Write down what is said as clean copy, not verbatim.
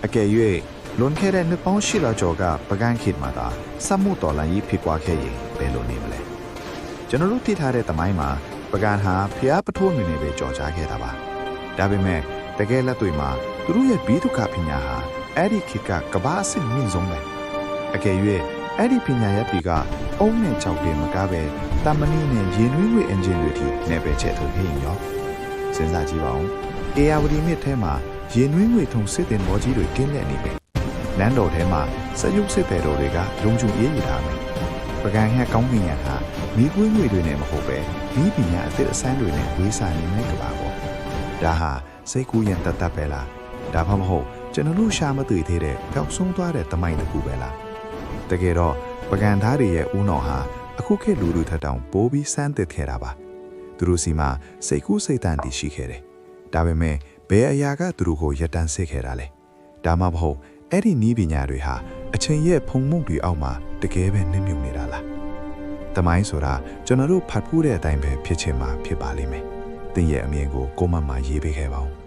အကယ်၍လွန်ခဲ့တဲ့နှစ်ပေါင်း8လကျော်ကပကန်းခေတ်မှာသာစက်မှုတော်လှန်ရေးဖြစ်ပွားခဲ့ရင်ဘယ်လိုနေမလဲကျွန်တော်တို့သိထားတဲ့သမိုင်းမှာပကန်းဟာဖျားပထိုးအနေနဲ့ပဲကြော်ကြားခဲ့တာပါဒါပေမဲ့တကယ်လက်တွေ့မှာသူတို့ရဲ့ဘီဒုက္ခပညာဟာအဲ့ဒီခေတ်ကကမ္ဘာအဆင့်မြင့်ဆုံးပဲအကယ်၍အဲ့ဒီပညာရပ်တွေကအုံးနဲ့ကြောက်တယ်မကားပဲတမနီနဲ့ရေနွေးငွေအင်ဂျင်တွေထိနေပဲချက်ထုတ်ခဲ့ရင်ရောစဉ်းစားကြည့်ပါဦးအေယာဝတီမြစ်ထဲမှာရေနွေးငွေထုံစစ်တင်ဘောကြီးတွေကင်းလက်နေပဲလမ်းတော်ထဲမှာစက်ရုပ်စစ်တဲ့တော်တွေကလုံခြုံရေးယူထားမယ်ပကံဟက်ကောင်းကင်ရဟာမိကွေးငွေတွေနဲ့မဟုတ်ပဲဒီပညာအသစ်အဆန်းတွေနဲ့ဝေးစာနေတဲ့ကဘာပေါ့ဒါဟာစိတ်ကူးရင်တတ်ပဲလားဒါမှမဟုတ်ကျွန်တော်တို့ရှာမသိသေးတဲ့ပျောက်ဆုံးသွားတဲ့တမိုင်းတစ်ခုပဲလားတကယ်တော့ပကံသားတွေရဲ့ဦးနှောင်ဟာအခုခေတ်လူလူထက်တောင်ပိုပြီးစမ်းသစ်ခဲ့တာပါသူတို့စီမှာစိတ်ကူးစိတ်တန်တည်ရှိခဲ့တယ်ဒါပေမဲ့ဘယ်အရာကသူတို့ကိုရတန်စစ်ခဲ့တာလဲဒါမှမဟုတ်အဲ့ဒီနီးပညာတွေဟာအချိန်ရဲ့ဖုံမှုတွေအောက်မှာတကယ်ပဲနစ်မြုပ်နေတာလားတမိုင်းဆိုတာကျွန်တော်တို့ဖတ်ဖူးတဲ့အတိုင်းပဲဖြစ်ချင်မှာဖြစ်ပါလိမ့်မယ်သင်ရဲ့အမြင်ကိုကိုမမရေးပေးခဲ့ပါဦး